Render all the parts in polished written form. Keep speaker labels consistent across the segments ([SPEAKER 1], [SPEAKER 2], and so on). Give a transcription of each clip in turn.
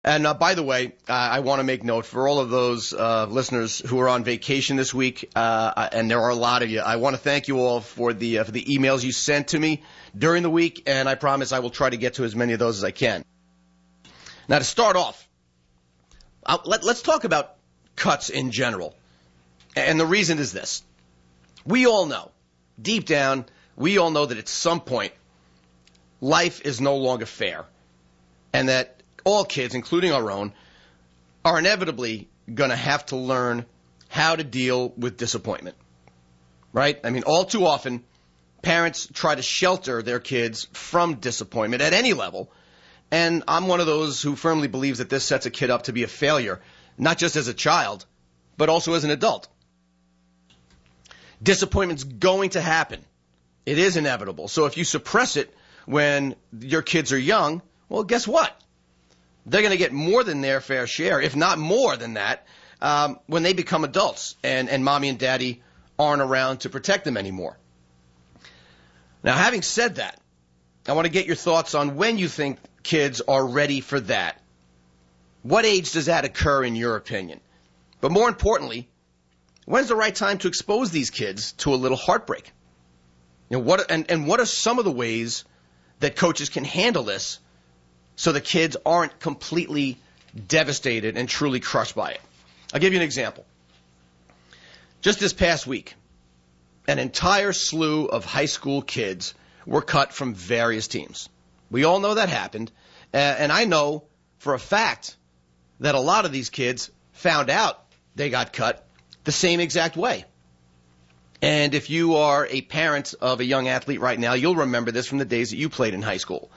[SPEAKER 1] And by the way, I want to make note for all of those listeners who are on vacation this week, and there are a lot of you. I want to thank you all for the emails you sent to me during the week, and I promise I will try to get to as many of those as I can. Now, to start off, let's talk about cuts in general. And the reason is this. We all know, deep down, we all know that at some point, life is no longer fair, and that all kids, including our own, are inevitably going to have to learn how to deal with disappointment, right? I mean, all too often, parents try to shelter their kids from disappointment at any level, and I'm one of those who firmly believes that this sets a kid up to be a failure, not just as a child, but also as an adult. Disappointment's going to happen. It is inevitable. So if you suppress it when your kids are young, well, guess what? They're going to get more than their fair share, if not more than that, when they become adults and mommy and daddy aren't around to protect them anymore. Now, having said that, I want to get your thoughts on when you think kids are ready for that. What age does that occur in your opinion? But more importantly, when's the right time to expose these kids to a little heartbreak? You know, what are some of the ways that coaches can handle this so the kids aren't completely devastated and truly crushed by it? I'll give you an example. Just this past week, an entire slew of high school kids were cut from various teams. We all know that happened, and I know for a fact that a lot of these kids found out they got cut the same exact way. And if you are a parent of a young athlete right now, you'll remember this from the days that you played in high school.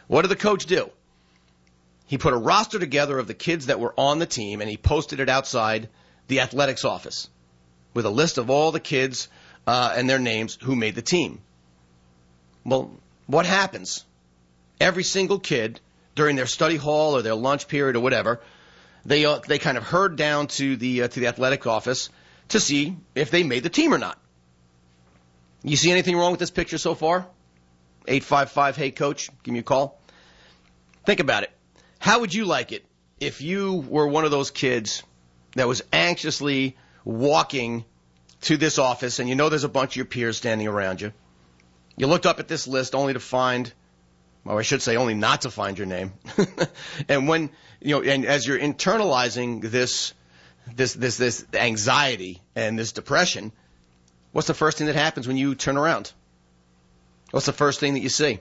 [SPEAKER 1] What did the coach do? He put a roster together of the kids that were on the team, and he posted it outside the athletics office with a list of all the kids and their names who made the team. Well, what happens? Every single kid during their study hall or their lunch period or whatever, they kind of herd down to the athletic office to see if they made the team or not. You see anything wrong with this picture so far? 855, hey coach, give me a call. Think about it. How would you like it if you were one of those kids that was anxiously walking to this office and you know there's a bunch of your peers standing around you? You looked up at this list only to find, or I should say only not to find your name. And when, and as you're internalizing this anxiety and this depression, what's the first thing that happens when you turn around? What's the first thing that you see?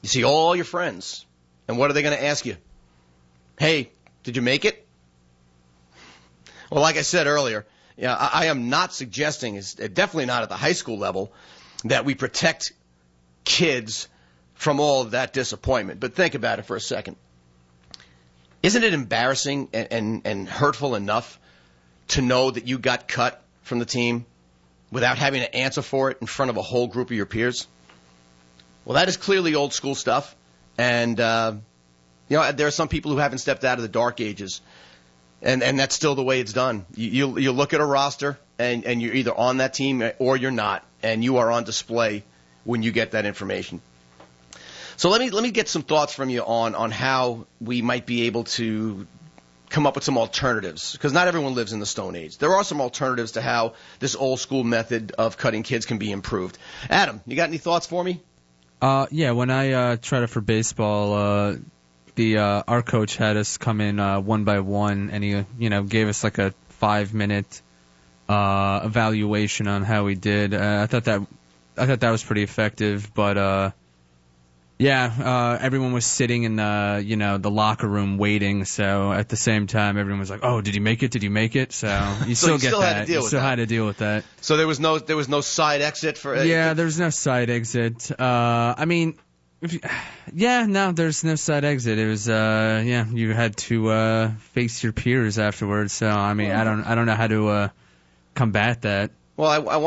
[SPEAKER 1] You see all your friends. And what are they going to ask you? Hey, did you make it? Well, like I said earlier, I am not suggesting, definitely not at the high school level, that we protect kids from all of that disappointment. But think about it for a second. Isn't it embarrassing and hurtful enough to know that you got cut from the team without having to answer for it in front of a whole group of your peers? Well, that is clearly old school stuff. And, there are some people who haven't stepped out of the dark ages. And that's still the way it's done. You look at a roster, and you're either on that team or you're not. And you are on display when you get that information. So let me get some thoughts from you on how we might be able to come up with some alternatives, because not everyone lives in the Stone Age. There are some alternatives to how this old school method of cutting kids can be improved. Adam, you got any thoughts for me?
[SPEAKER 2] Yeah, when I tried it for baseball, our coach had us come in one by one, and he gave us like a 5-minute evaluation on how we did. I thought that was pretty effective, but everyone was sitting in the locker room waiting. So at the same time, everyone was like, "Oh, did you make it? Did you make it?" So you still get that. You still had to deal with that.
[SPEAKER 1] So there was no side exit for.
[SPEAKER 2] Yeah, there was no side exit. There's no side exit. It was you had to face your peers afterwards. So I don't know how to combat that.
[SPEAKER 1] Well, I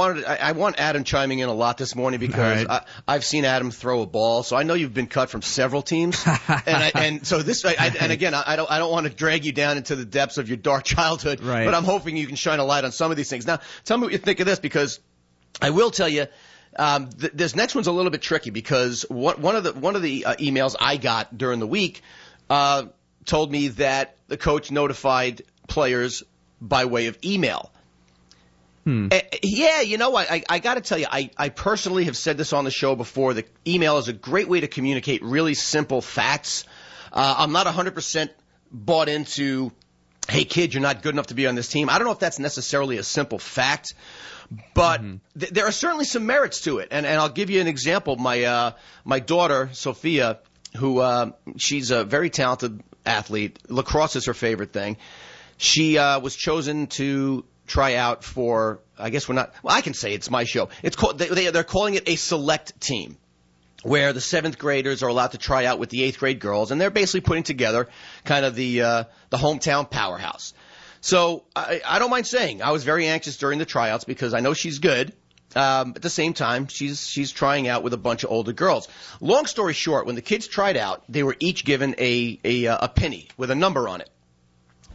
[SPEAKER 1] want Adam chiming in a lot this morning because
[SPEAKER 2] right.
[SPEAKER 1] I've seen Adam throw a ball, so I know you've been cut from several teams, and so this and again I don't want to drag you down into the depths of your dark childhood,
[SPEAKER 2] right.
[SPEAKER 1] But I'm hoping you can shine a light on some of these things. Now, tell me what you think of this, because I will tell you this next one's a little bit tricky, because one of the emails I got during the week told me that the coach notified players by way of email. Yeah, you know what? I got to tell you, I personally have said this on the show before. The email is a great way to communicate really simple facts. I'm not 100% bought into, hey, kid, you're not good enough to be on this team. I don't know if that's necessarily a simple fact, but there are certainly some merits to it. And I'll give you an example. My daughter, Sophia, who she's a very talented athlete. Lacrosse is her favorite thing. She was chosen to try out for, I guess we're not, well, I can say it's my show. It's called, they're calling it a select team, where the 7th graders are allowed to try out with the 8th grade girls, and they're basically putting together kind of the hometown powerhouse. So I don't mind saying I was very anxious during the tryouts because I know she's good. At the same time, she's trying out with a bunch of older girls. Long story short, when the kids tried out, they were each given a penny with a number on it.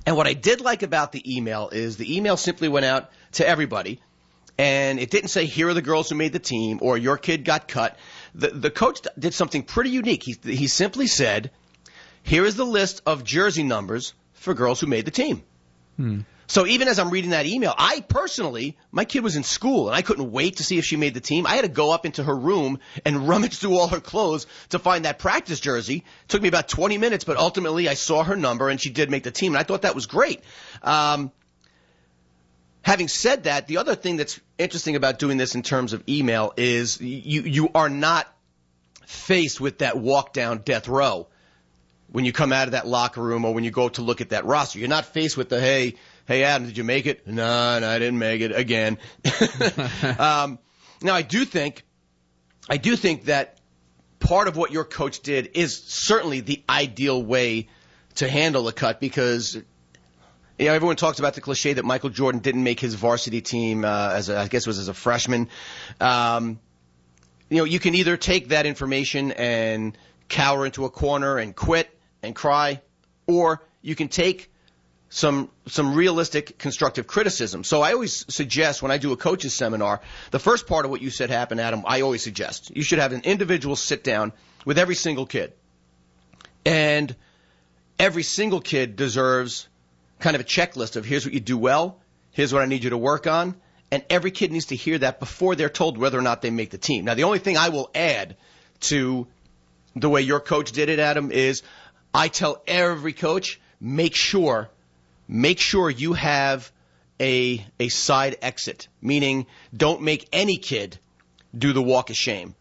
[SPEAKER 1] And what I did like about the email is the email simply went out to everybody, and it didn't say, here are the girls who made the team, or your kid got cut. The coach did something pretty unique. He simply said, here is the list of jersey numbers for girls who made the team. So even as I'm reading that email, I personally, my kid was in school, and I couldn't wait to see if she made the team. I had to go up into her room and rummage through all her clothes to find that practice jersey. It took me about 20 minutes, but ultimately I saw her number, and she did make the team, and I thought that was great. Having said that, the other thing that's interesting about doing this in terms of email is you are not faced with that walk down death row when you come out of that locker room or when you go to look at that roster. You're not faced with the, hey, Adam, did you make it? No, I didn't make it again. Now, I do think that part of what your coach did is certainly the ideal way to handle a cut because everyone talks about the cliche that Michael Jordan didn't make his varsity team I guess it was as a freshman. You can either take that information and cower into a corner and quit and cry, or you can take some realistic constructive criticism. So I always suggest when I do a coach's seminar, the first part of what you said happened, Adam, I always suggest you should have an individual sit down with every single kid. And every single kid deserves kind of a checklist of here's what you do well, here's what I need you to work on, and every kid needs to hear that before they're told whether or not they make the team. Now, the only thing I will add to the way your coach did it, Adam, is I tell every coach, make sure you have a side exit, meaning don't make any kid do the walk of shame.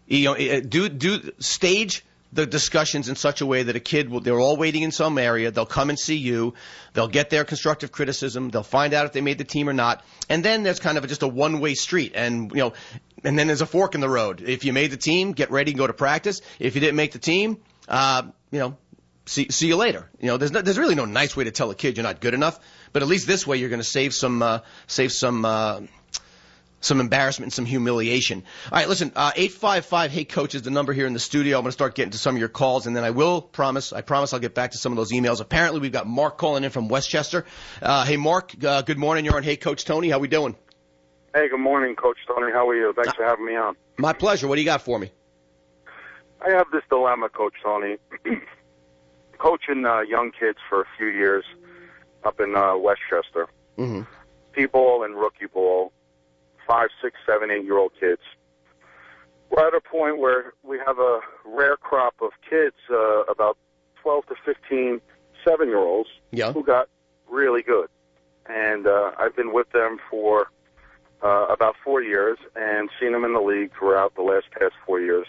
[SPEAKER 1] Do stage the discussions in such a way that a kid they're all waiting in some area, they'll come and see you, they'll get their constructive criticism, they'll find out if they made the team or not, and then there's kind of just a one-way street, and then there's a fork in the road. If you made the team, get ready and go to practice. If you didn't make the team, see you later. There's really no nice way to tell a kid you're not good enough, but at least this way you're going to save some embarrassment and some humiliation. All right, listen, 855 Hey Coach is the number here in the studio. I'm going to start getting to some of your calls, and then I promise I'll get back to some of those emails. Apparently, we've got Mark calling in from Westchester. Hey, Mark, good morning. You're on Hey Coach Tony. How we doing?
[SPEAKER 3] Hey, good morning, Coach Tony. How are you? Thanks for having me on.
[SPEAKER 1] My pleasure. What do you got for me?
[SPEAKER 3] I have this dilemma, Coach Tony. Coaching young kids for a few years up in Westchester.
[SPEAKER 1] Mm-hmm.
[SPEAKER 3] T-ball and rookie ball, 5, 6, 7, 8-year-old kids. We're at a point where we have a rare crop of kids, about 12 to 15 7-year-olds, who got really good. And I've been with them for about 4 years and seen them in the league throughout the past 4 years.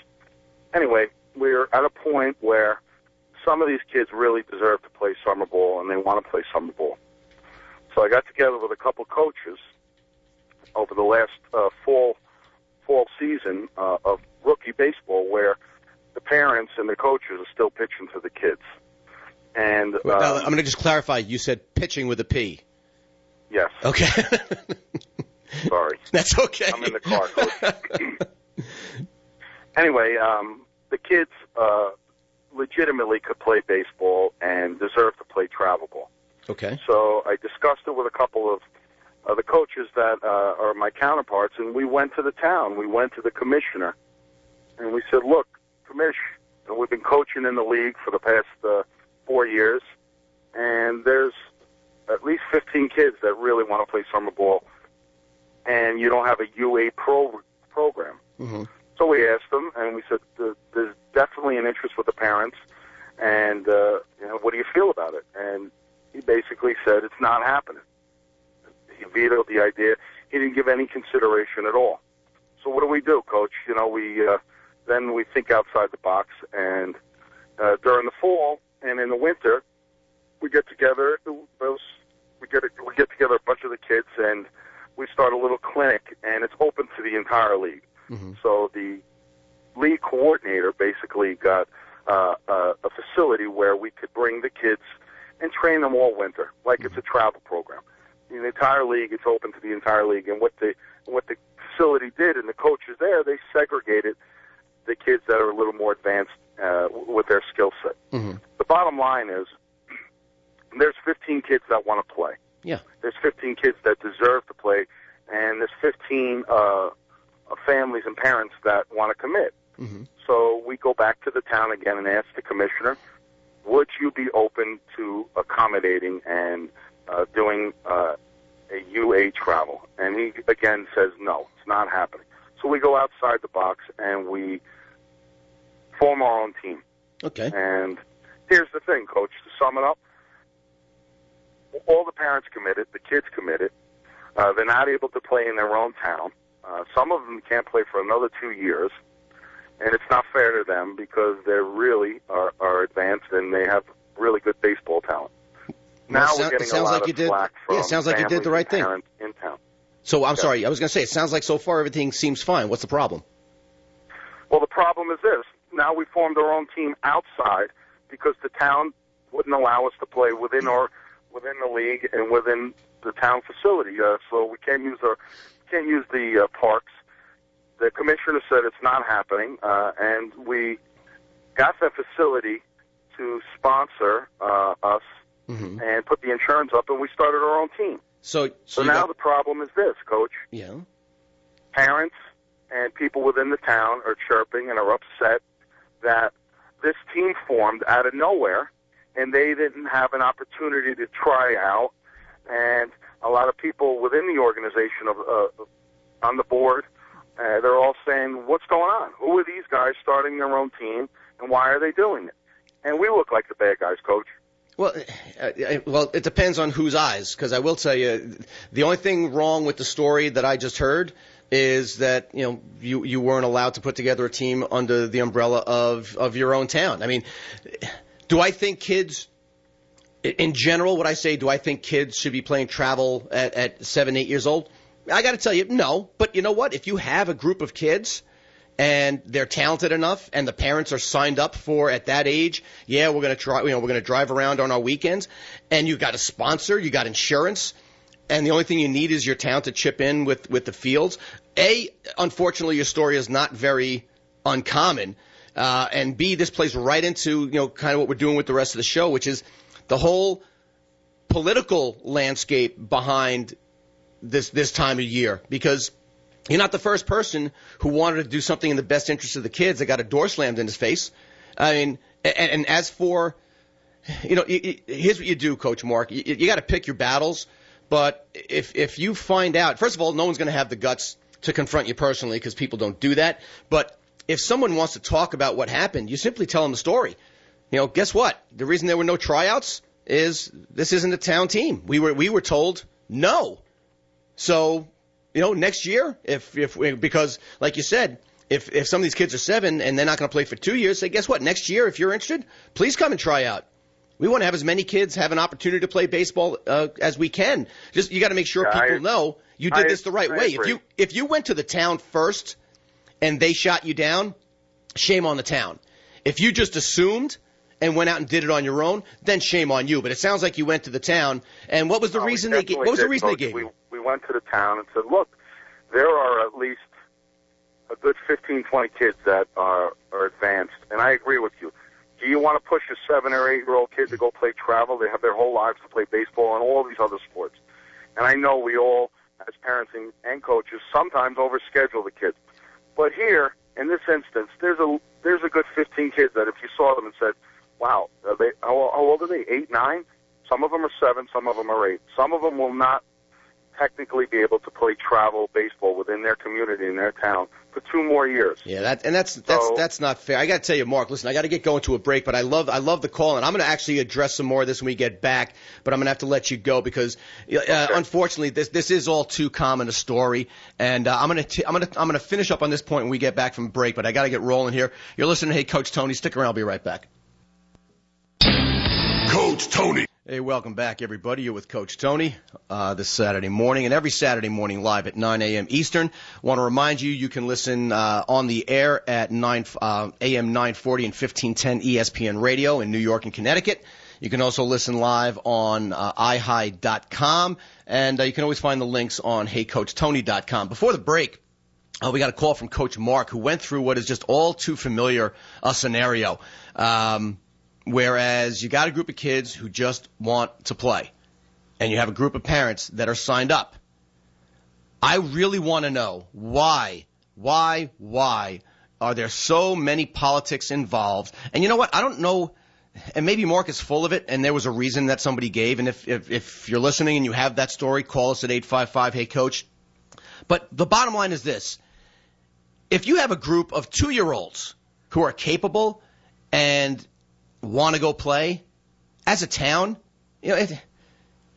[SPEAKER 3] Anyway, we're at a point where some of these kids really deserve to play summer ball, and they want to play summer ball. So I got together with a couple coaches over the last fall season of rookie baseball, where the parents and the coaches are still pitching to the kids. And
[SPEAKER 1] now, I'm going to just clarify. You said pitching with a P.
[SPEAKER 3] Yes.
[SPEAKER 1] Okay.
[SPEAKER 3] Sorry.
[SPEAKER 1] That's okay.
[SPEAKER 3] I'm in the car, Coach. Anyway, the kids legitimately could play baseball and deserve to play travel ball.
[SPEAKER 1] Okay.
[SPEAKER 3] So I discussed it with a couple of the coaches that are my counterparts, and we went to the town. We went to the commissioner, and we said, look, Commish, we've been coaching in the league for the past 4 years, and there's at least 15 kids that really want to play summer ball, and you don't have a UA program.
[SPEAKER 1] Mm-hmm.
[SPEAKER 3] So we asked them, and we said, there's definitely an interest with the parents, and what do you feel about it? And he basically said it's not happening. He vetoed the idea. He didn't give any consideration at all. So what do, Coach? Then we think outside the box, and during the fall and in the winter, we get together. We get together a bunch of the kids, and we start a little clinic, and it's open to the entire league.
[SPEAKER 1] Mm-hmm.
[SPEAKER 3] So the league coordinator basically got a facility where we could bring the kids and train them all winter, like it's a travel program. In the entire league, it's open to the entire league. And what the facility did, and the coaches there, they segregated the kids that are a little more advanced with their skill set.
[SPEAKER 1] Mm-hmm.
[SPEAKER 3] The bottom line is there's 15 kids that want to play.
[SPEAKER 1] Yeah.
[SPEAKER 3] There's 15 kids that deserve to play, and there's 15 families and parents that want to commit.
[SPEAKER 1] Mm-hmm.
[SPEAKER 3] So we go back to the town again and ask the commissioner, would you be open to accommodating and doing a UA travel? And he, again, says, no, it's not happening. So we go outside the box and we form our own team.
[SPEAKER 1] Okay.
[SPEAKER 3] And here's the thing, Coach, to sum it up, all the parents committed, the kids committed. They're not able to play in their own town. Some of them can't play for another 2 years. And it's not fair to them because they really are advanced and they have really good baseball talent. Now we're getting a lot of slack from
[SPEAKER 1] it sounds like you did the right thing
[SPEAKER 3] in town.
[SPEAKER 1] So I'm sorry, I was going to say, it sounds like so far everything seems fine. What's the problem?
[SPEAKER 3] Well, the problem is this. Now we formed our own team outside because the town wouldn't allow us to play within the league and within the town facility. So we can't use the parks. The commissioner said it's not happening, and we got the facility to sponsor us
[SPEAKER 1] Mm-hmm.
[SPEAKER 3] and put the insurance up, and we started our own team. So now the problem is this, Coach.
[SPEAKER 1] Yeah.
[SPEAKER 3] Parents and people within the town are chirping and are upset that this team formed out of nowhere, and they didn't have an opportunity to try out. And a lot of people within the organization on the board, they're all saying, what's going on? Who are these guys starting their own team, and why are they doing it? And we look like the bad guys, Coach.
[SPEAKER 1] Well, it depends on whose eyes, because I will tell you, the only thing wrong with the story that I just heard is that you weren't allowed to put together a team under the umbrella of your own town. I mean, do I think kids, in general, what I say, do I think kids should be playing travel at 7, 8 years old? I got to tell you, no. But you know what? If you have a group of kids and they're talented enough, and the parents are signed up for at that age, yeah, we're going to try. We're going to drive around on our weekends, and you got a sponsor, you got insurance, and the only thing you need is your town to chip in with the fields. Unfortunately, your story is not very uncommon, and B, this plays right into kind of what we're doing with the rest of the show, which is the whole political landscape behind this time of year, because you're not the first person who wanted to do something in the best interest of the kids that got a door slammed in his face. I mean, and as for, here's what you do, Coach Mark. You got to pick your battles. But if you find out, first of all, no one's going to have the guts to confront you personally because people don't do that. But if someone wants to talk about what happened, you simply tell them the story. Guess what? The reason there were no tryouts is this isn't a town team. We were told no. So, next year, because like you said, if some of these kids are 7 and they're not going to play for 2 years, say, guess what? Next year, if you're interested, please come and try out. We want to have as many kids have an opportunity to play baseball as we can. Just you got to make sure people know you did this the right way. If you went to the town first and they shot you down, shame on the town. If you just assumed and went out and did it on your own, then shame on you. But it sounds like you went to the town. And what was the reason they gave? What was the reason they gave you?
[SPEAKER 3] We went to the town and said, look, there are at least a good 15, 20 kids that are advanced. And I agree with you. Do you want to push a 7 or 8-year-old kid to go play travel? They have their whole lives to play baseball and all these other sports. And I know we all, as parents and coaches, sometimes overschedule the kids. But here, in this instance, there's a good 15 kids that if you saw them and said, wow, how old are they? 8, 9? Some of them are 7, some of them are 8. Some of them will not technically be able to play travel baseball within their community, in their town, for 2 more years.
[SPEAKER 1] Yeah, that's not fair. I got to tell you, Mark. Listen, I got to get going to a break, but I love the call, and I'm going to actually address some more of this when we get back. But I'm going to have to let you go because, unfortunately, this is all too common a story, and I'm going to finish up on this point when we get back from break. But I got to get rolling here. You're listening to Hey Coach Tony. Stick around. I'll be right back. Coach Tony. Hey, welcome back, everybody. You're with Coach Tony this Saturday morning, and every Saturday morning live at 9 a.m. Eastern. Want to remind you, you can listen on the air at AM 940 and 1510 ESPN Radio in New York and Connecticut. You can also listen live on iHigh.com, and you can always find the links on HeyCoachTony.com. Before the break, we got a call from Coach Mark, who went through what is just all too familiar a scenario. Whereas you got a group of kids who just want to play, and you have a group of parents that are signed up. I really want to know why are there so many politics involved? And you know what? I don't know, and maybe Mark is full of it, and there was a reason that somebody gave. And if you're listening and you have that story, call us at 855-HEY-COACH. But the bottom line is this. If you have a group of 2-year-olds who are capable and want to go play, as a town, you know,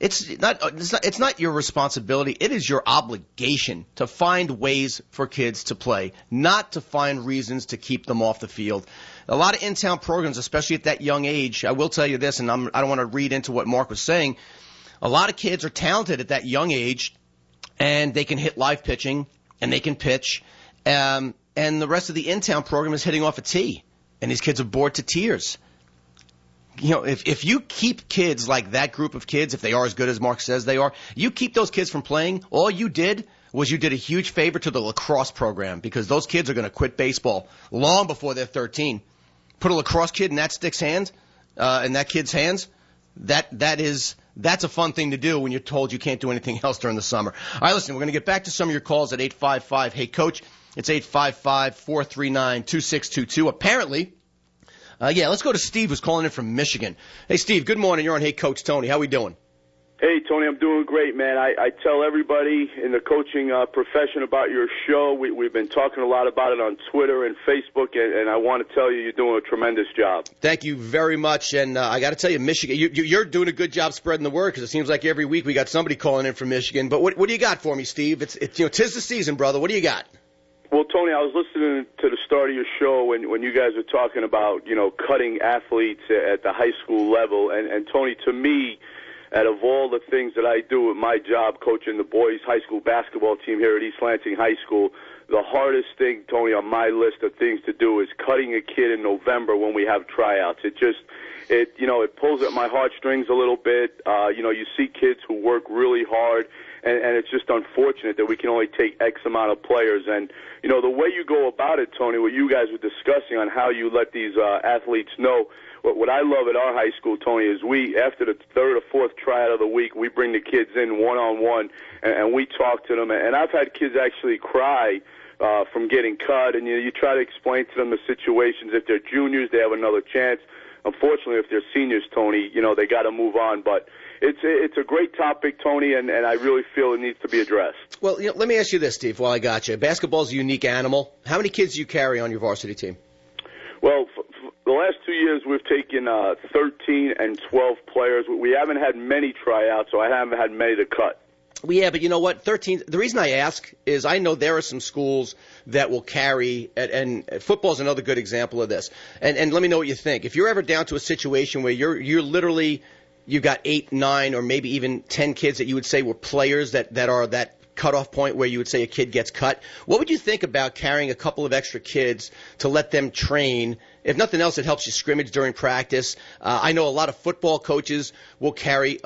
[SPEAKER 1] it's not your responsibility. It is your obligation to find ways for kids to play, not to find reasons to keep them off the field. A lot of in-town programs, especially at that young age, I will tell you this, and I don't want to read into what Mark was saying. A lot of kids are talented at that young age, and they can hit live pitching, and they can pitch, and the rest of the in-town program is hitting off a tee, and these kids are bored to tears. You know, if you keep kids like that group of kids, if they are as good as Mark says they are, you keep those kids from playing, all you did was you did a huge favor to the lacrosse program, because those kids are going to quit baseball long before they're 13. Put a lacrosse kid in that stick's hands, in that kid's hands, that's a fun thing to do when you're told you can't do anything else during the summer. All right, listen, we're going to get back to some of your calls at 855-HEY-COACH. It's 855-439-2622. Apparently, let's go to Steve, who's calling in from Michigan. Hey, Steve, good morning. You're on Hey Coach Tony. How we doing?
[SPEAKER 4] Hey, Tony, I'm doing great, man. I tell everybody in the coaching profession about your show. We've been talking a lot about it on Twitter and Facebook, and I want to tell you you're doing a tremendous job.
[SPEAKER 1] Thank you very much. And I got to tell you, Michigan, you're doing a good job spreading the word, because it seems like every week we got somebody calling in from Michigan. But what do you got for me, Steve? It's 'tis the season, brother. What do you got?
[SPEAKER 4] Well, Tony, I was listening to the start of your show when you guys were talking about, cutting athletes at the high school level. And Tony, to me, out of all the things that I do at my job, coaching the boys' high school basketball team here at East Lansing High School, the hardest thing, Tony, on my list of things to do is cutting a kid in November when we have tryouts. It pulls at my heartstrings a little bit. You see kids who work really hard, and it's just unfortunate that we can only take X amount of players. And, the way you go about it, Tony, what you guys were discussing on how you let these athletes know, what I love at our high school, Tony, is after the 3rd or 4th tryout of the week, we bring the kids in one-on-one, and we talk to them. And I've had kids actually cry from getting cut, and you try to explain to them the situations. If they're juniors, they have another chance. Unfortunately, if they're seniors, Tony, they got to move on. But it's a great topic, Tony, and I really feel it needs to be addressed. Well,
[SPEAKER 1] let me ask you this, Steve, while I got you. Basketball's a unique animal. How many kids do you carry on your varsity team?
[SPEAKER 4] Well, the last 2 years we've taken 13 and 12 players. We haven't had many tryouts, so I haven't had many to cut.
[SPEAKER 1] Well, yeah, but you know what? 13. The reason I ask is I know there are some schools that will carry, and football is another good example of this. And let me know what you think. If you're ever down to a situation where you're literally, you've got 8, 9, or maybe even 10 kids that you would say were players that are that cutoff point where you would say a kid gets cut, what would you think about carrying a couple of extra kids to let them train? If nothing else, it helps you scrimmage during practice. I know a lot of football coaches will carry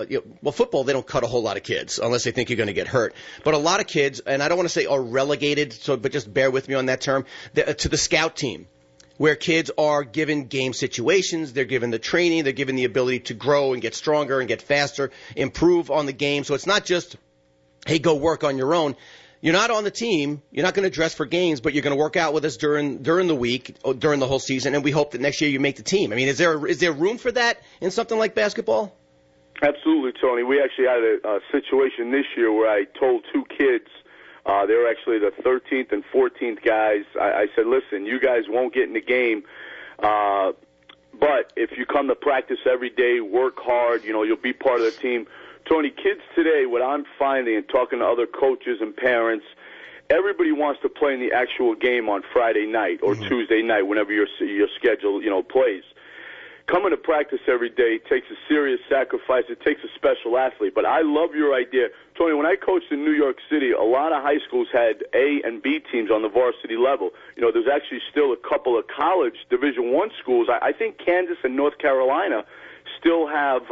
[SPEAKER 1] football, they don't cut a whole lot of kids unless they think you're going to get hurt. But a lot of kids, and I don't want to say are relegated, but just bear with me on that term, to the scout team, where kids are given game situations, they're given the training, they're given the ability to grow and get stronger and get faster, improve on the game. So it's not just, hey, go work on your own. you're not on the team, you're not going to dress for games, but you're going to work out with us during the week, during the whole season, and we hope that next year you make the team. I mean, is there room for that in something like basketball?
[SPEAKER 4] Absolutely, Tony. We actually had a situation this year where I told two kids, they were actually the 13th and 14th guys. I said, listen, you guys won't get in the game, but if you come to practice every day, work hard, you'll be part of the team. Tony, kids today, what I'm finding and talking to other coaches and parents, everybody wants to play in the actual game on Friday night or Tuesday night, whenever your schedule, plays. Coming to practice every day takes a serious sacrifice. It takes a special athlete. But I love your idea. Tony, when I coached in New York City, a lot of high schools had A and B teams on the varsity level. There's actually still a couple of college Division I schools. I think Kansas and North Carolina still have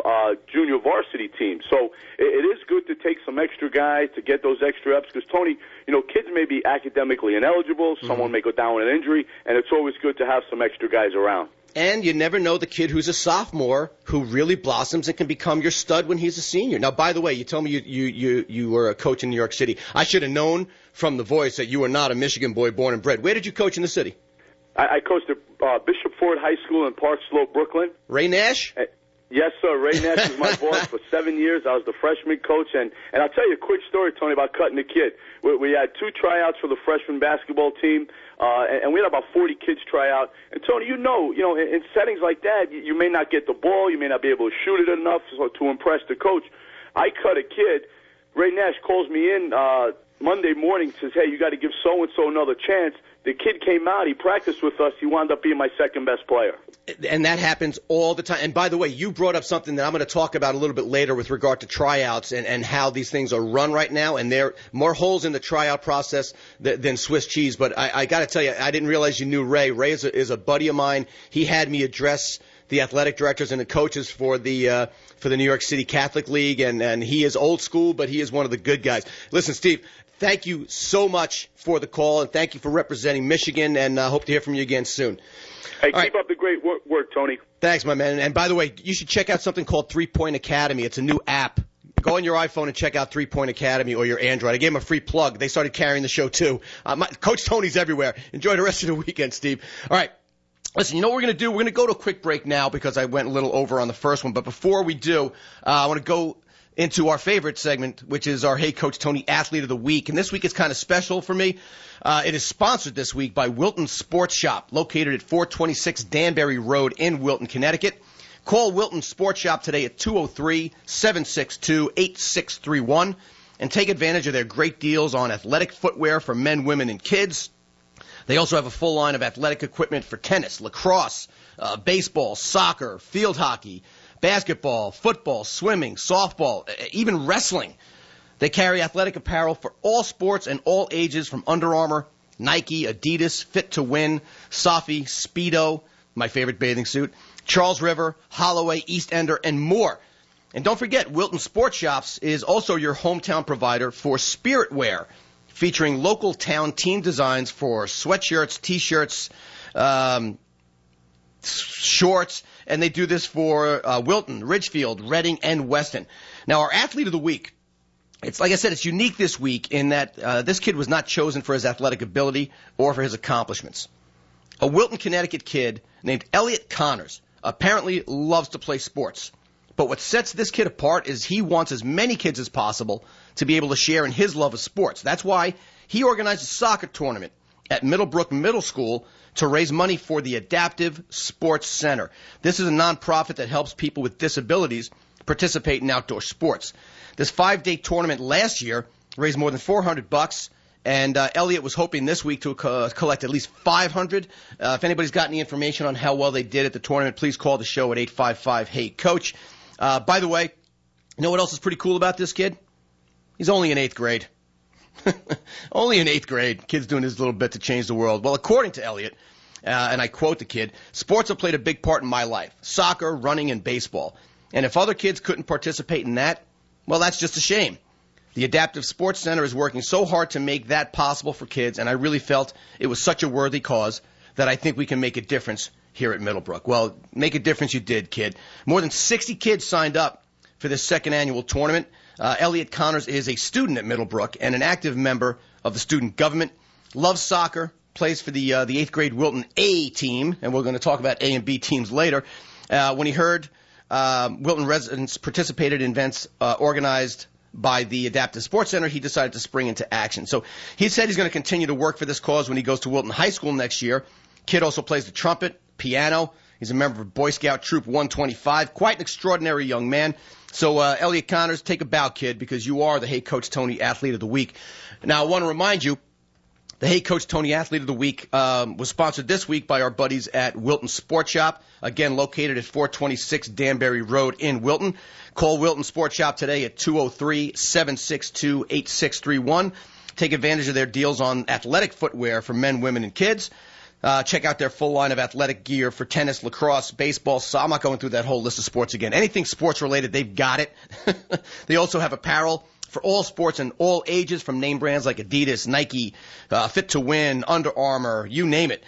[SPEAKER 4] junior varsity teams. So it is good to take some extra guys to get those extra reps because, Tony, kids may be academically ineligible. Someone may go down with an injury, and it's always good to have some extra guys around.
[SPEAKER 1] And you never know the kid who's a sophomore who really blossoms and can become your stud when he's a senior. Now, by the way, you told me you were a coach in New York City. I should have known from the voice that you were not a Michigan boy born and bred. Where did you coach in the city?
[SPEAKER 4] I coached at Bishop Ford High School in Park Slope, Brooklyn.
[SPEAKER 1] Ray Nash?
[SPEAKER 4] Yes, sir. Ray Nash was my boss for 7 years. I was the freshman coach. And I'll tell you a quick story, Tony, about cutting the kid. We had 2 tryouts for the freshman basketball team, and we had about 40 kids try out. And, Tony, in settings like that, you may not get the ball. You may not be able to shoot it enough to impress the coach. I cut a kid. Ray Nash calls me in Monday morning, says, hey, you got to give so-and-so another chance. The kid came out. He practiced with us. He wound up being my second-best player.
[SPEAKER 1] And that happens all the time. And by the way, you brought up something that I'm going to talk about a little bit later with regard to tryouts and how these things are run right now. And there are more holes in the tryout process than Swiss cheese. But I got to tell you, I didn't realize you knew Ray. Ray is a buddy of mine. He had me address the athletic directors and the coaches for the New York City Catholic League. And he is old school, but he is one of the good guys. Listen, Steve, thank you so much for the call, and thank you for representing Michigan, and hope to hear from you again soon.
[SPEAKER 4] Hey, keep up the great work, Tony.
[SPEAKER 1] Thanks, my man. And by the way, you should check out something called 3 Point Academy. It's a new app. Go on your iPhone and check out 3 Point Academy or your Android. I gave them a free plug. They started carrying the show, too. Coach Tony's everywhere. Enjoy the rest of the weekend, Steve. All right. Listen, you know what we're going to do? We're going to go to a quick break now because I went a little over on the first one. But before we do, I want to go into our favorite segment, which is our Hey Coach Tony Athlete of the Week. And this week is kind of special for me. It is sponsored this week by Wilton Sports Shop, located at 426 Danbury Road in Wilton, Connecticut. Call Wilton Sports Shop today at 203-762-8631 and take advantage of their great deals on athletic footwear for men, women, and kids. They also have a full line of athletic equipment for tennis, lacrosse, baseball, soccer, field hockey, basketball, football, swimming, softball, even wrestling. They carry athletic apparel for all sports and all ages from Under Armour, Nike, Adidas, Fit to Win, Safi, Speedo, my favorite bathing suit, Charles River, Holloway, East Ender, and more. And don't forget, Wilton Sports Shops is also your hometown provider for Spirit Wear, featuring local town team designs for sweatshirts, T-shirts, shorts, and they do this for Wilton, Ridgefield, Reading, and Weston. Now, our Athlete of the Week, it's like I said, it's unique this week in that this kid was not chosen for his athletic ability or for his accomplishments. A Wilton, Connecticut kid named Elliot Connors apparently loves to play sports. But what sets this kid apart is he wants as many kids as possible to be able to share in his love of sports. That's why he organized a soccer tournament at Middlebrook Middle School to raise money for the Adaptive Sports Center. This is a nonprofit that helps people with disabilities participate in outdoor sports. This 5-day tournament last year raised more than $400, and Elliot was hoping this week to collect at least $500. If anybody's got any information on how well they did at the tournament, please call the show at 855-HEY-COACH. By the way, you know what else is pretty cool about this kid? He's only in 8th grade. Only in 8th grade. Kid's doing his little bit to change the world. Well, according to Elliot, and I quote the kid, sports have played a big part in my life. Soccer, running, and baseball. And if other kids couldn't participate in that, well, that's just a shame. The Adaptive Sports Center is working so hard to make that possible for kids, and I really felt it was such a worthy cause that I think we can make a difference here at Middlebrook. Well, make a difference you did, kid. More than 60 kids signed up for this second annual tournament. Elliot Connors is a student at Middlebrook and an active member of the student government. Loves soccer, plays for the 8th grade Wilton A team, and we're going to talk about A and B teams later. When he heard Wilton residents participated in events organized by the Adaptive Sports Center, he decided to spring into action. So he said he's going to continue to work for this cause when he goes to Wilton High School next year. Kid also plays the trumpet, piano. He's a member of Boy Scout Troop 125. Quite an extraordinary young man. So, Elliot Connors, take a bow, kid, because you are the Hey Coach Tony Athlete of the Week. Now, I want to remind you, the Hey Coach Tony Athlete of the Week was sponsored this week by our buddies at Wilton Sports Shop, again located at 426 Danbury Road in Wilton. Call Wilton Sports Shop today at 203-762-8631. Take advantage of their deals on athletic footwear for men, women, and kids. Check out their full line of athletic gear for tennis, lacrosse, baseball. So I'm not going through that whole list of sports again. Anything sports-related, they've got it. They also have apparel for all sports and all ages, from name brands like Adidas, Nike, Fit to Win, Under Armour, you name it.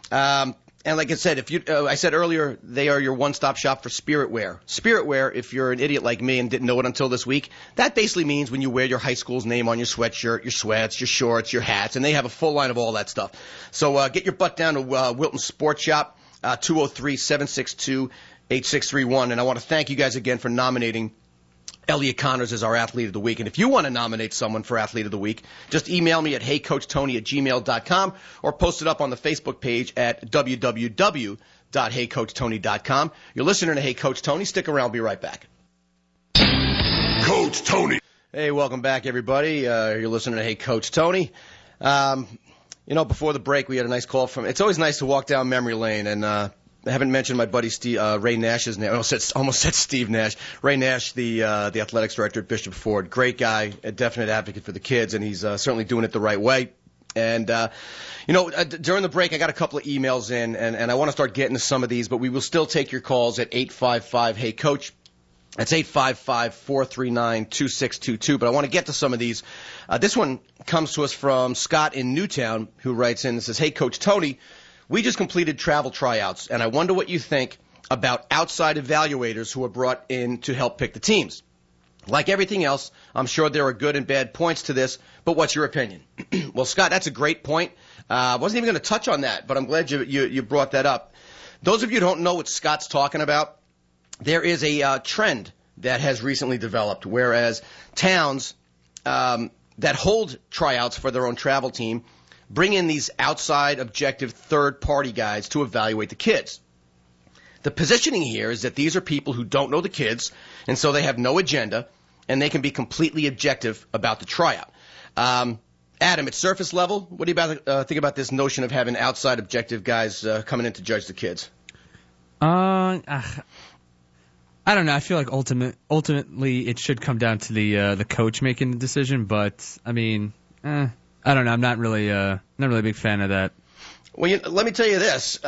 [SPEAKER 1] And like I said, I said earlier, they are your one-stop shop for spirit wear. Spirit wear, if you're an idiot like me and didn't know it until this week, that basically means when you wear your high school's name on your sweatshirt, your sweats, your shorts, your hats, and they have a full line of all that stuff. So get your butt down to Wilton Sports Shop, 203-762-8631. And I want to thank you guys again for nominating Elliot Connors is our Athlete of the Week. And if you want to nominate someone for Athlete of the Week, just email me at heycoachtony@gmail.com or post it up on the Facebook page at www.heycoachtony.com. You're listening to Hey Coach Tony. Stick around. I'll be right back.
[SPEAKER 5] Coach Tony.
[SPEAKER 1] Hey, welcome back, everybody. You're listening to Hey Coach Tony. Before the break, we had a nice call from – it's always nice to walk down memory lane, and I haven't mentioned my buddy Ray Nash's name. I almost said Steve Nash. Ray Nash, the athletics director at Bishop Ford. Great guy, a definite advocate for the kids, and he's certainly doing it the right way. And, during the break, I got a couple of emails in, and I want to start getting to some of these, but we will still take your calls at 855-HEY-COACH. That's 855-439-2622. But I want to get to some of these. This one comes to us from Scott in Newtown, who writes in and says, "Hey, Coach Tony, we just completed travel tryouts, and I wonder what you think about outside evaluators who are brought in to help pick the teams. Like everything else, I'm sure there are good and bad points to this, but what's your opinion?" Well, Scott, that's a great point. I wasn't even going to touch on that, but I'm glad you brought that up. Those of you who don't know what Scott's talking about, there is a trend that has recently developed, whereas towns that hold tryouts for their own travel team bring in these outside, objective, third-party guys to evaluate the kids. The positioning here is that these are people who don't know the kids, and so they have no agenda, and they can be completely objective about the tryout. Adam, at surface level, what do you think about this notion of having outside objective guys coming in to judge the kids?
[SPEAKER 2] I don't know. I feel like ultimately it should come down to the coach making the decision, but I mean, I don't know. I'm not really a big fan of that.
[SPEAKER 1] Well, let me tell you this.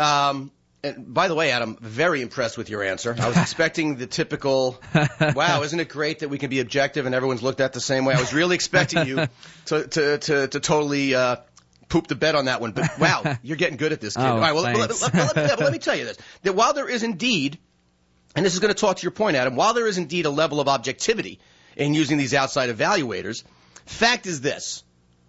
[SPEAKER 1] And by the way, Adam, very impressed with your answer. I was expecting the typical, wow, isn't it great that we can be objective and everyone's looked at the same way? I was really expecting you to totally poop the bed on that one. But wow, you're getting good at this, kid.
[SPEAKER 2] Oh,
[SPEAKER 1] all right, well,
[SPEAKER 2] thanks.
[SPEAKER 1] let me tell you this. That while there is indeed, and this is going to talk to your point, Adam, while there is indeed a level of objectivity in using these outside evaluators, fact is this.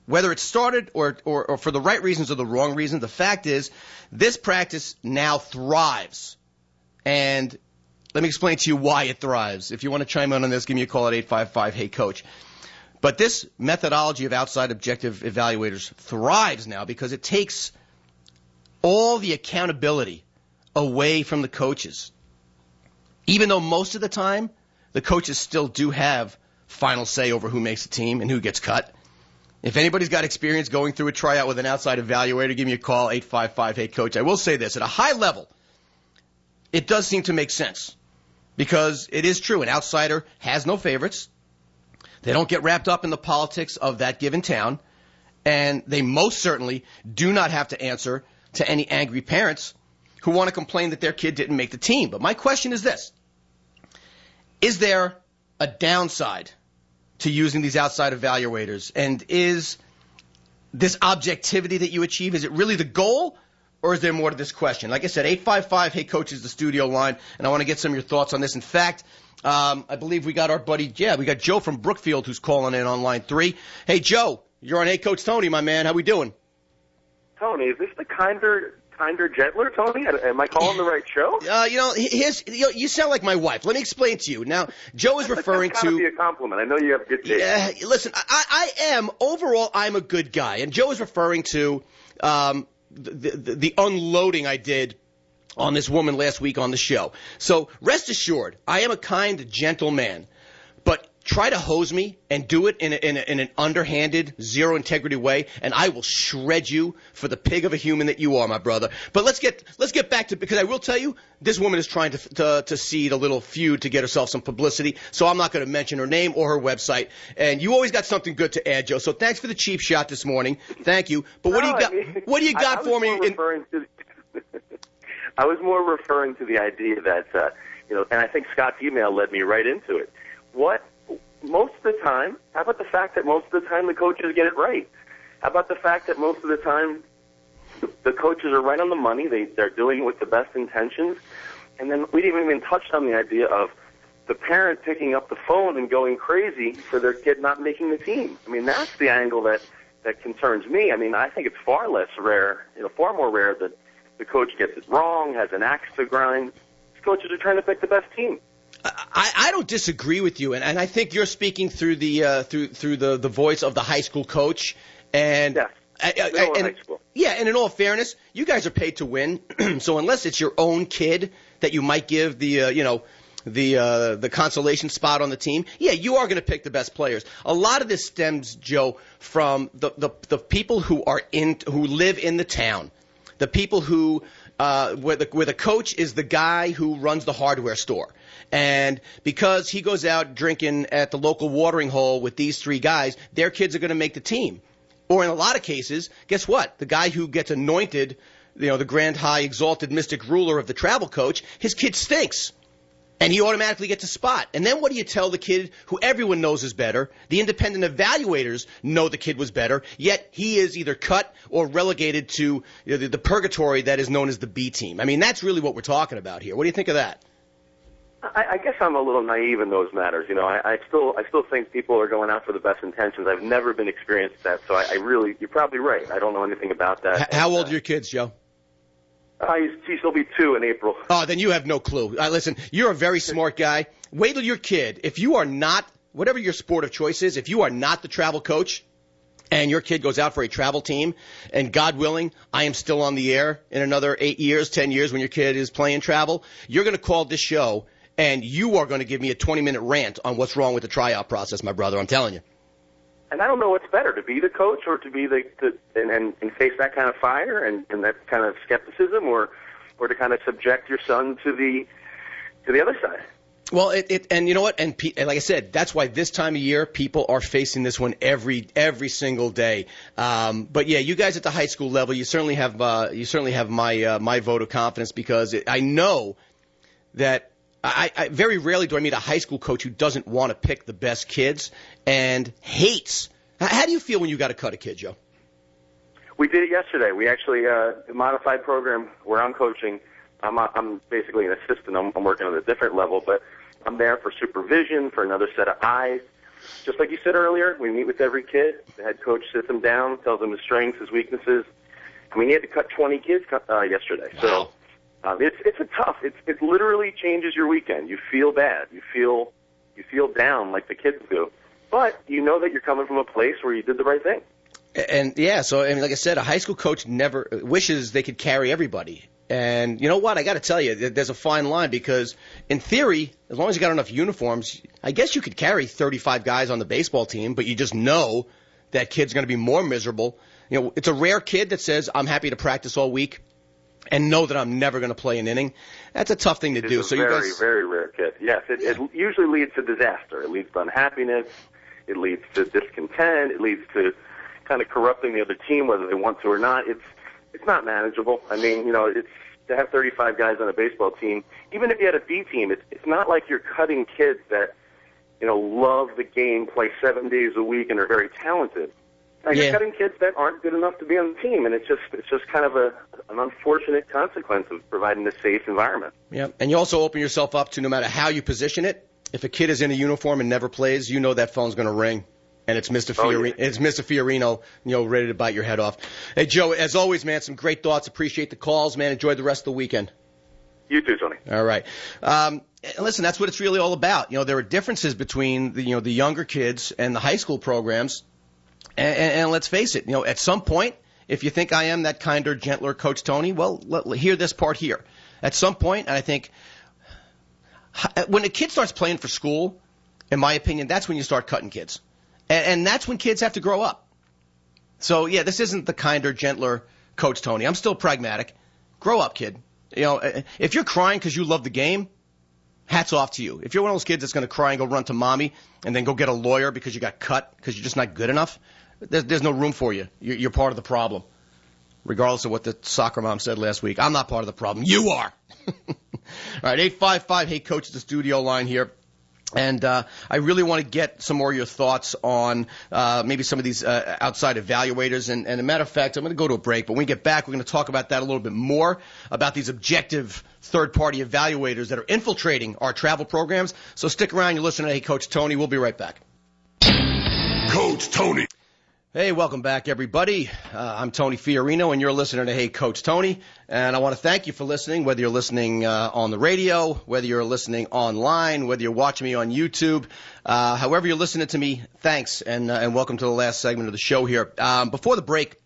[SPEAKER 1] Whether it started or for the right reasons or the wrong reasons, the fact is this practice now thrives. And let me explain to you why it thrives. If you want to chime in on this, give me a call at 855-HEY-COACH. But this methodology of outside objective evaluators thrives now because it takes all the accountability away from the coaches. Even though most of the time the coaches still do have final say over who makes the team and who gets cut. If anybody's got experience going through a tryout with an outside evaluator, give me a call, 855-HEY-COACH. I will say this, at a high level, it does seem to make sense because it is true. An outsider has no favorites. They don't get wrapped up in the politics of that given town, and they most certainly do not have to answer to any angry parents who want to complain that their kid didn't make the team. But my question is this. Is there a downside to using these outside evaluators? And is this objectivity that you achieve, is it really the goal, or is there more to this question? Like I said, 855-HEY-COACH is the studio line, and I want to get some of your thoughts on this. In fact, I believe we got our buddy, we got Joe from Brookfield who's calling in on line 3. Hey, Joe, You're on Hey Coach Tony, my man. How we doing?
[SPEAKER 5] Tony, is this the kinder, gentler Tony? Am I calling the right show?
[SPEAKER 1] You sound like my wife. Let me explain to you. Now, Joe is referring
[SPEAKER 5] That's
[SPEAKER 1] to.
[SPEAKER 5] gotta be a compliment. I know you have good taste.
[SPEAKER 1] Listen, I am overall. I'm a good guy, and Joe is referring to the unloading I did on this woman last week on the show. So rest assured, I am a kind, gentle man. But try to hose me and do it in an underhanded, zero integrity way, and I will shred you for the pig of a human that you are, my brother. But let's get back to, because I will tell you, this woman is trying to seed a little feud to get herself some publicity. So I'm not going to mention her name or her website. And you always got something good to add, Joe. So thanks for the cheap shot this morning. Thank you. But what do you got? What do you got for me?
[SPEAKER 5] I was more referring to the idea that and I think Scott's email led me right into it. Most of the time, how about the fact that most of the time the coaches get it right? How about the fact that most of the time the coaches are right on the money, they're doing it with the best intentions, and then we didn't even touch on the idea of the parent picking up the phone and going crazy for their kid not making the team. I mean, that's the angle that concerns me. I mean, I think it's far more rare that the coach gets it wrong, has an axe to grind. These coaches are trying to pick the best team.
[SPEAKER 1] I don't disagree with you, and I think you're speaking through the voice of the high school coach. And
[SPEAKER 5] yes, high school.
[SPEAKER 1] Yeah, and in all fairness, you guys are paid to win. So unless it's your own kid that you might give the consolation spot on the team, yeah, you are going to pick the best players. A lot of this stems, Joe, from the people who live in the town, the people who where the coach is the guy who runs the hardware store. And because he goes out drinking at the local watering hole with these three guys, their kids are going to make the team. Or in a lot of cases, guess what? The guy who gets anointed, the grand, high, exalted, mystic ruler of the travel coach, his kid stinks. And he automatically gets a spot. And then what do you tell the kid who everyone knows is better? The independent evaluators know the kid was better, yet he is either cut or relegated to the purgatory that is known as the B team. I mean, that's really what we're talking about here. What do you think of that?
[SPEAKER 5] I guess I'm a little naive in those matters. I still think people are going out for the best intentions. I've never been experienced that, so you're probably right. I don't know anything about that.
[SPEAKER 1] How old are your kids, Joe?
[SPEAKER 5] He'll be 2 in April.
[SPEAKER 1] Oh, then you have no clue. Listen, you're a very smart guy. Wait till your kid, if you are not, whatever your sport of choice is, if you are not the travel coach and your kid goes out for a travel team, and God willing, I am still on the air in another 8 years, 10 years when your kid is playing travel, you're going to call this show and you are going to give me a 20-minute rant on what's wrong with the tryout process, my brother. I'm telling you.
[SPEAKER 5] And I don't know what's better, to be the coach or to be and face that kind of fire and that kind of skepticism, or to kind of subject your son to the other side.
[SPEAKER 1] Well, and you know what? And like I said, that's why this time of year people are facing this one every single day. But yeah, you guys at the high school level, you certainly have my vote of confidence, because I know that. I very rarely do I meet a high school coach who doesn't want to pick the best kids and hates. How do you feel when you got to cut a kid, Joe?
[SPEAKER 5] We did it yesterday. We actually the modified program where I'm coaching. I'm basically an assistant. I'm working on a different level, but I'm there for supervision, for another set of eyes. Just like you said earlier, we meet with every kid. The head coach sits them down, tells them his strengths, his weaknesses. I mean, he had to cut 20 kids yesterday.
[SPEAKER 1] Wow.
[SPEAKER 5] So. It's a tough. It literally changes your weekend. You feel bad. You feel down like the kids do, but you know that you're coming from a place where you did the right thing.
[SPEAKER 1] And yeah, so I mean, like I said, a high school coach never wishes they could carry everybody. And you know what? I got to tell you, there's a fine line, because in theory, as long as you got enough uniforms, I guess you could carry 35 guys on the baseball team, but you just know that kid's going to be more miserable. It's a rare kid that says, "I'm happy to practice all week and know that I'm never going to play an inning." That's a tough thing to do.
[SPEAKER 5] It's a very, very rare kid. Yes, it usually leads to disaster. It leads to unhappiness. It leads to discontent. It leads to kind of corrupting the other team, whether they want to or not. It's not manageable. I mean, it's to have 35 guys on a baseball team. Even if you had a B team, it's not like you're cutting kids that love the game, play 7 days a week, and are very talented. You're cutting kids that aren't good enough to be on the team, and it's just kind of an unfortunate consequence of providing a safe environment.
[SPEAKER 1] Yeah, and you also open yourself up to, no matter how you position it, if a kid is in a uniform and never plays, that phone's going to ring, and it's Mr.
[SPEAKER 5] Oh,
[SPEAKER 1] Fiorino.
[SPEAKER 5] yeah.
[SPEAKER 1] It's Mr. Fiorino, ready to bite your head off. Hey, Joe, as always, man, some great thoughts. Appreciate the calls, man. Enjoy the rest of the weekend.
[SPEAKER 5] You too, Tony.
[SPEAKER 1] All right. And listen, that's what it's really all about. There are differences between the younger kids and the high school programs. And let's face it, at some point, if you think I am that kinder, gentler Coach Tony, well, hear this part here. At some point, and I think when a kid starts playing for school, in my opinion, that's when you start cutting kids. And that's when kids have to grow up. So, yeah, this isn't the kinder, gentler Coach Tony. I'm still pragmatic. Grow up, kid. If you're crying because you love the game, hats off to you. If you're one of those kids that's going to cry and go run to mommy and then go get a lawyer because you got cut because you're just not good enough, there's no room for you. You're part of the problem, regardless of what the soccer mom said last week. I'm not part of the problem. You are. All right, 855, hey, Coach, the studio line here. And I really want to get some more of your thoughts on maybe some of these outside evaluators. And a matter of fact, I'm going to go to a break. But when we get back, we're going to talk about that a little bit more, about these objective third-party evaluators that are infiltrating our travel programs. So stick around. You're listening to Hey, Coach Tony. We'll be right back.
[SPEAKER 6] Coach Tony.
[SPEAKER 1] Hey, welcome back, everybody. I'm Tony Fiorino, and you're listening to Hey, Coach Tony. And I want to thank you for listening, whether you're listening on the radio, whether you're listening online, whether you're watching me on YouTube. However you're listening to me, thanks, and welcome to the last segment of the show here. Before the break,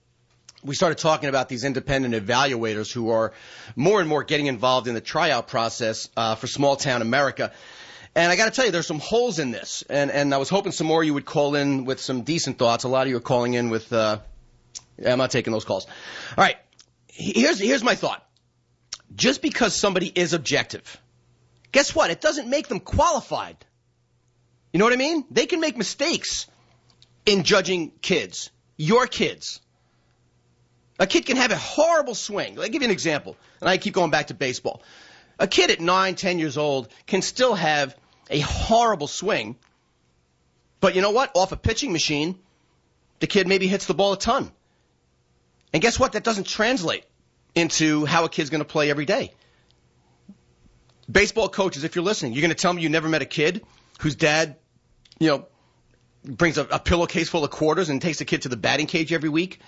[SPEAKER 1] we started talking about these independent evaluators who are more and more getting involved in the tryout process for small-town America. And I got to tell you, there's some holes in this, and I was hoping some more of you would call in with some decent thoughts. A lot of you are calling in with, I'm not taking those calls. All right, here's my thought. Just because somebody is objective, guess what? It doesn't make them qualified. You know what I mean? They can make mistakes in judging kids, your kids. A kid can have a horrible swing. I'll give you an example, and I keep going back to baseball. A kid at 9, 10 years old can still have a horrible swing, but you know what? Off a pitching machine, the kid maybe hits the ball a ton. And guess what? That doesn't translate into how a kid's going to play every day. Baseball coaches, if you're listening, you're going to tell me you never met a kid whose dad, brings a pillowcase full of quarters and takes the kid to the batting cage every week,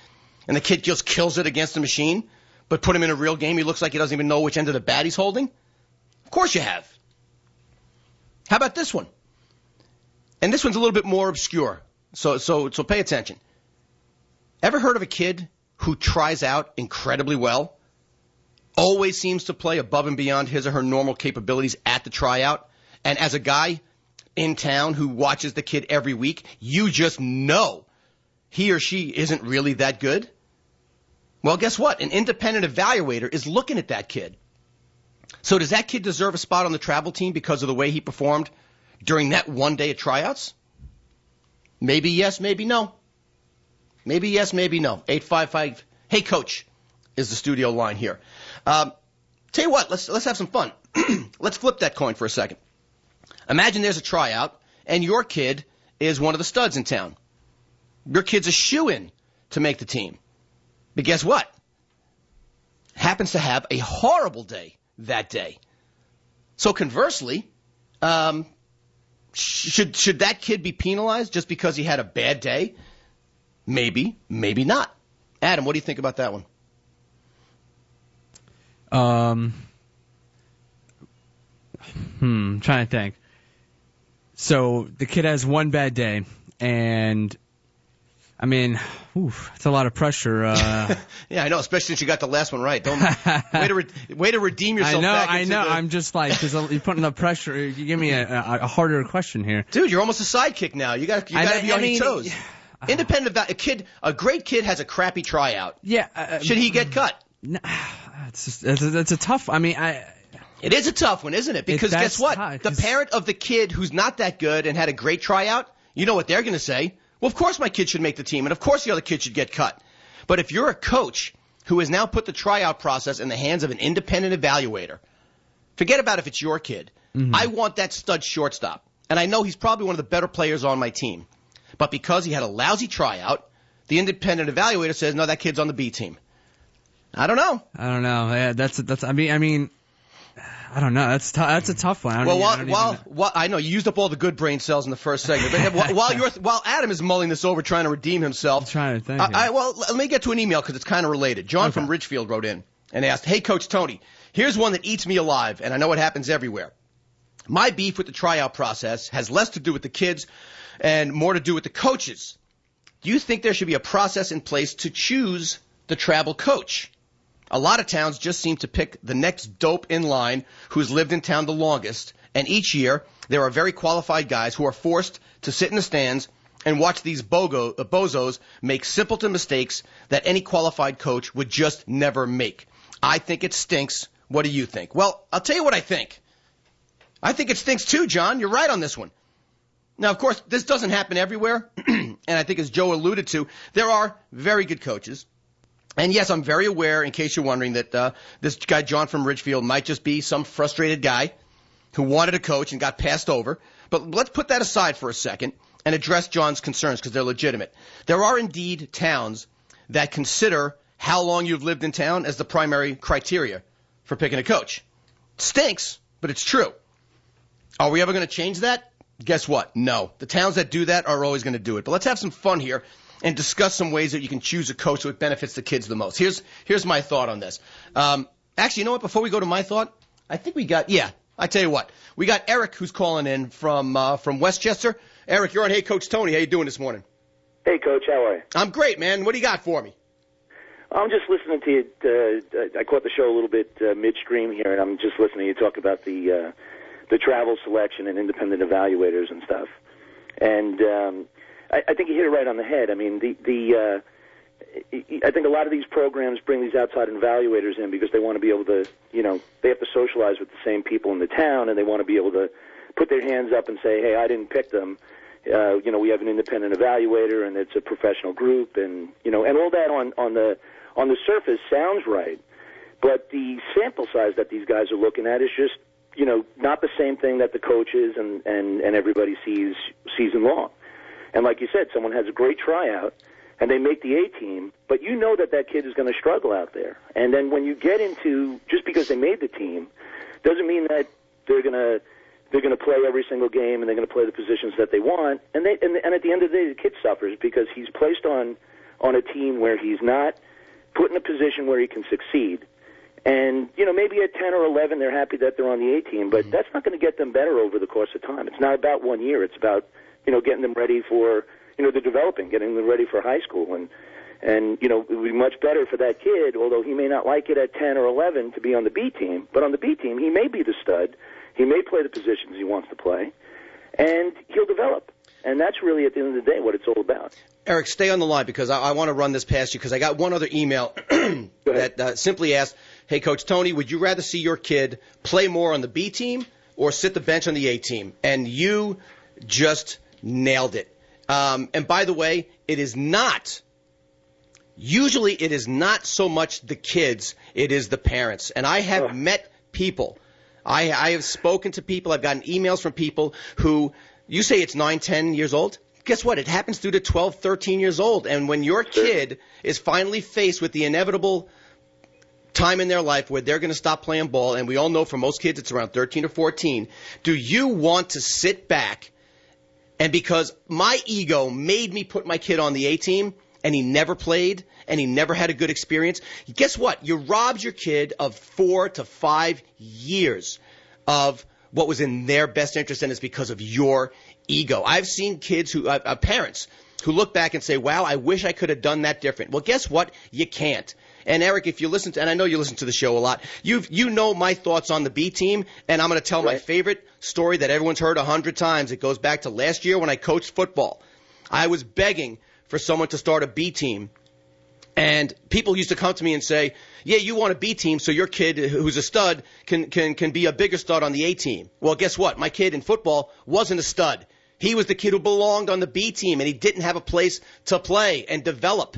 [SPEAKER 1] and the kid just kills it against the machine, but put him in a real game, he looks like he doesn't even know which end of the bat he's holding? Of course you have. How about this one? And this one's a little bit more obscure, so pay attention. Ever heard of a kid who tries out incredibly well, always seems to play above and beyond his or her normal capabilities at the tryout, and as a guy in town who watches the kid every week, you just know he or she isn't really that good? Well, guess what? An independent evaluator is looking at that kid. So does that kid deserve a spot on the travel team because of the way he performed during that one day of tryouts? Maybe yes, maybe no. Maybe yes, maybe no. 855, hey, Coach, is the studio line here. Tell you what, let's have some fun. Let's flip that coin for a second. Imagine there's a tryout, and your kid is one of the studs in town. Your kid's a shoo-in to make the team. But guess what? Happens to have a horrible day that day. So conversely, should that kid be penalized just because he had a bad day? Maybe, maybe not. Adam, what do you think about that one?
[SPEAKER 2] Trying to think. So the kid has one bad day, and I mean, it's a lot of pressure.
[SPEAKER 1] Yeah, I know, especially since you got the last one right. Way to redeem yourself.
[SPEAKER 2] I know. I'm just like, you're putting the pressure. You give me a harder question here,
[SPEAKER 1] dude. You're almost a sidekick now. You got to be on your toes. Independent a great kid has a crappy tryout.
[SPEAKER 2] Yeah.
[SPEAKER 1] Should he get cut?
[SPEAKER 2] No, it's a tough. I mean,
[SPEAKER 1] It is a tough one, isn't it? Because guess what? The parent of the kid who's not that good and had a great tryout, you know what they're going to say? Well, of course my kid should make the team, and of course the other kid should get cut. But if you're a coach who has now put the tryout process in the hands of an independent evaluator, forget about if it's your kid. Mm-hmm. I want that stud shortstop. And I know he's probably one of the better players on my team. But because he had a lousy tryout, the independent evaluator says, no, that kid's on the B team. I don't know.
[SPEAKER 2] Yeah, that's. I mean, I don't know. That's a tough one.
[SPEAKER 1] I know you used up all the good brain cells in the first segment, but while Adam is mulling this over, trying to redeem himself,
[SPEAKER 2] I'm trying to think.
[SPEAKER 1] Let me get to an email because it's kind of related. John from Ridgefield wrote in and asked, "Hey, Coach Tony, here's one that eats me alive, and I know it happens everywhere. My beef with the tryout process has less to do with the kids and more to do with the coaches. Do you think there should be a process in place to choose the travel coach? A lot of towns just seem to pick the next dope in line who's lived in town the longest, and each year there are very qualified guys who are forced to sit in the stands and watch these bozos make simpleton mistakes that any qualified coach would just never make. I think it stinks. What do you think?" Well, I'll tell you what I think. I think it stinks too, John. You're right on this one. Now, of course, this doesn't happen everywhere, and I think as Joe alluded to, there are very good coaches. And yes, I'm very aware, in case you're wondering, that this guy, John from Ridgefield, might just be some frustrated guy who wanted a coach and got passed over. But let's put that aside for a second and address John's concerns because they're legitimate. There are indeed towns that consider how long you've lived in town as the primary criteria for picking a coach. It stinks, but it's true. Are we ever going to change that? Guess what? No. The towns that do that are always going to do it. But let's have some fun here and discuss some ways that you can choose a coach so it benefits the kids the most. Here's my thought on this. Actually, you know what? Before we go to my thought, I think I tell you what. We got Eric who's calling in from Westchester. Eric, you're on Hey Coach Tony. How you doing this morning?
[SPEAKER 7] Hey, Coach. How are you?
[SPEAKER 1] I'm great, man. What do you got for me?
[SPEAKER 7] I'm just listening to you. I caught the show a little bit midstream here, and I'm just listening to you talk about the travel selection and independent evaluators and stuff. And I think you hit it right on the head. I mean, I think a lot of these programs bring these outside evaluators in because they want to be able to, they have to socialize with the same people in the town, and they want to be able to put their hands up and say, hey, I didn't pick them. We have an independent evaluator, and it's a professional group, and and all that on the surface sounds right, but the sample size that these guys are looking at is just not the same thing that the coaches and everybody sees season long. And like you said, someone has a great tryout, and they make the A team, but you know that kid is going to struggle out there. And then when you get into just because they made the team, doesn't mean that they're going to play every single game and they're going to play the positions that they want. And at the end of the day, the kid suffers because he's placed on a team where he's not put in a position where he can succeed. And, maybe at 10 or 11, they're happy that they're on the A team, but that's not going to get them better over the course of time. It's not about 1 year. It's about, getting them ready for, the developing, getting them ready for high school. And it would be much better for that kid, although he may not like it at 10 or 11 to be on the B team. But on the B team, he may be the stud. He may play the positions he wants to play, and he'll develop. And that's really, at the end of the day, what it's all about.
[SPEAKER 1] Eric, stay on the line because I want to run this past you because I got one other email that simply asked, hey, Coach Tony, would you rather see your kid play more on the B team or sit the bench on the A team? And you just nailed it. And by the way, usually it is not so much the kids, it is the parents. And I have met people, I have spoken to people, I've gotten emails from people who, you say it's 9, 10 years old? Guess what? It happens through to 12, 13 years old. And when your kid is finally faced with the inevitable time in their life where they're going to stop playing ball, and we all know for most kids it's around 13 or 14, do you want to sit back and because my ego made me put my kid on the A team and he never played and he never had a good experience, guess what? You robbed your kid of 4 to 5 years of what was in their best interest, and it's because of your ego. I've seen kids parents who look back and say, wow, I wish I could have done that different. Well, guess what? You can't. And Eric, if you listen to, and I know you listen to the show a lot, you know my thoughts on the B team, and I'm going to tell my favorite story that everyone's heard 100 times. It goes back to last year when I coached football. I was begging for someone to start a B team, and people used to come to me and say, yeah, you want a B team so your kid who's a stud can be a bigger stud on the A team. Well, guess what? My kid in football wasn't a stud. He was the kid who belonged on the B team, and he didn't have a place to play and develop.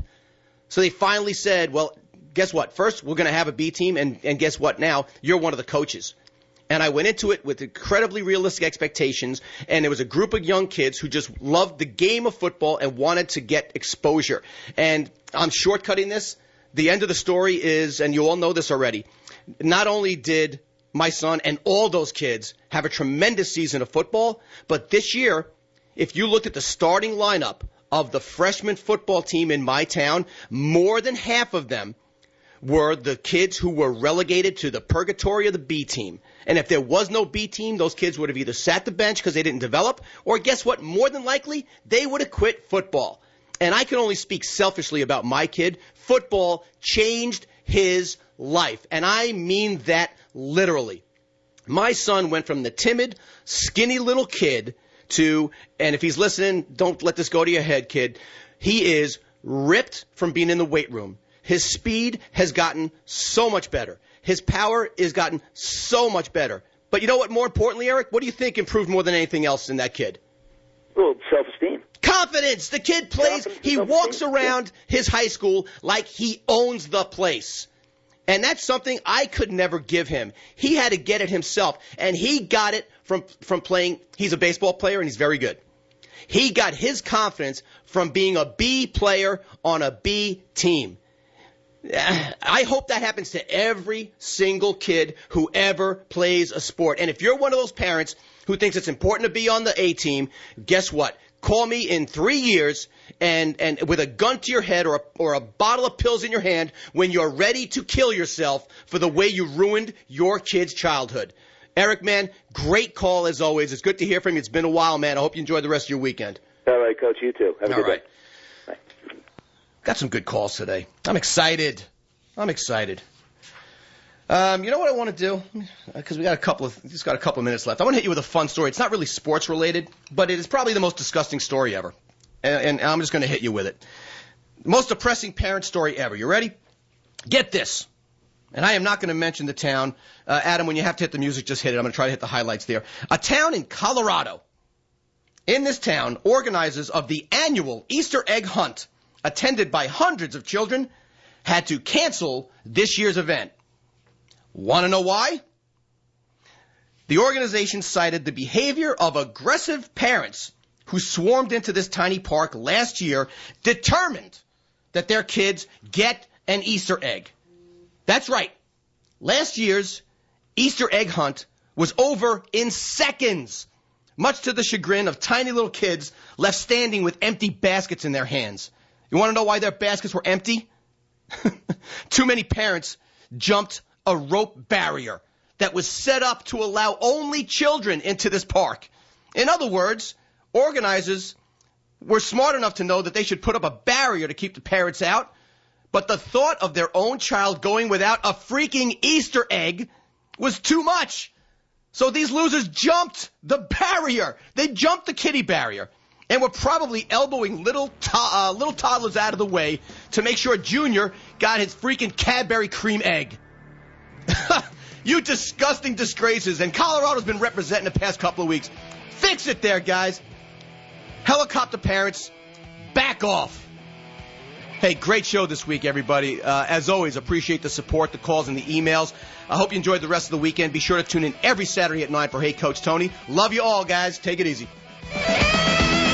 [SPEAKER 1] So they finally said, well, guess what? First, we're going to have a B team, and guess what now? You're one of the coaches. And I went into it with incredibly realistic expectations, and there was a group of young kids who just loved the game of football and wanted to get exposure. And I'm shortcutting this. The end of the story is, and you all know this already, not only did my son, and all those kids have a tremendous season of football. But this year, if you looked at the starting lineup of the freshman football team in my town, more than half of them were the kids who were relegated to the purgatory of the B team. And if there was no B team, those kids would have either sat the bench because they didn't develop, or guess what? More than likely, they would have quit football. And I can only speak selfishly about my kid. Football changed his life. And I mean that literally. My son went from the timid, skinny little kid to, and if he's listening, don't let this go to your head, kid. He is ripped from being in the weight room. His speed has gotten so much better. His power has gotten so much better. But you know what, more importantly, Eric, what do you think improved more than anything else in that kid?
[SPEAKER 7] Well, self-esteem.
[SPEAKER 1] Confidence. The kid plays, he walks around his high school like he owns the place. And that's something I could never give him. He had to get it himself. And he got it from playing. He's a baseball player, and he's very good. He got his confidence from being a B player on a B team. I hope that happens to every single kid who ever plays a sport. And if you're one of those parents who thinks it's important to be on the A team, guess what? Call me in 3 years and with a gun to your head or a bottle of pills in your hand when you're ready to kill yourself for the way you ruined your kid's childhood. Eric, man, great call as always. It's good to hear from you. It's been a while, man. I hope you enjoy the rest of your weekend.
[SPEAKER 7] All right, Coach. You too. Have a good day. Bye.
[SPEAKER 1] Got some good calls today. I'm excited. You know what I want to do? Because we got just got a couple of minutes left. I want to hit you with a fun story. It's not really sports related, but it is probably the most disgusting story ever. And I'm just going to hit you with it. Most depressing parent story ever. You ready? Get this. And I am not going to mention the town. Adam, when you have to hit the music, just hit it. I'm going to try to hit the highlights there. A town in Colorado. In this town, organizers of the annual Easter egg hunt, attended by hundreds of children, had to cancel this year's event. Want to know why? The organization cited the behavior of aggressive parents who swarmed into this tiny park last year, determined that their kids get an Easter egg. That's right. Last year's Easter egg hunt was over in seconds, much to the chagrin of tiny little kids left standing with empty baskets in their hands. You want to know why their baskets were empty? Too many parents jumped a rope barrier that was set up to allow only children into this park. In other words, organizers were smart enough to know that they should put up a barrier to keep the parents out, but the thought of their own child going without a freaking Easter egg was too much. So these losers jumped the barrier. They jumped the kiddie barrier and were probably elbowing little toddlers out of the way to make sure Junior got his freaking Cadbury cream egg. You disgusting disgraces. And Colorado's been representing the past couple of weeks. Fix it there, guys. Helicopter parents, back off. Hey, great show this week, everybody. As always, appreciate the support, the calls, and the emails. I hope you enjoyed the rest of the weekend. Be sure to tune in every Saturday at 9 for Hey Coach Tony. Love you all, guys. Take it easy.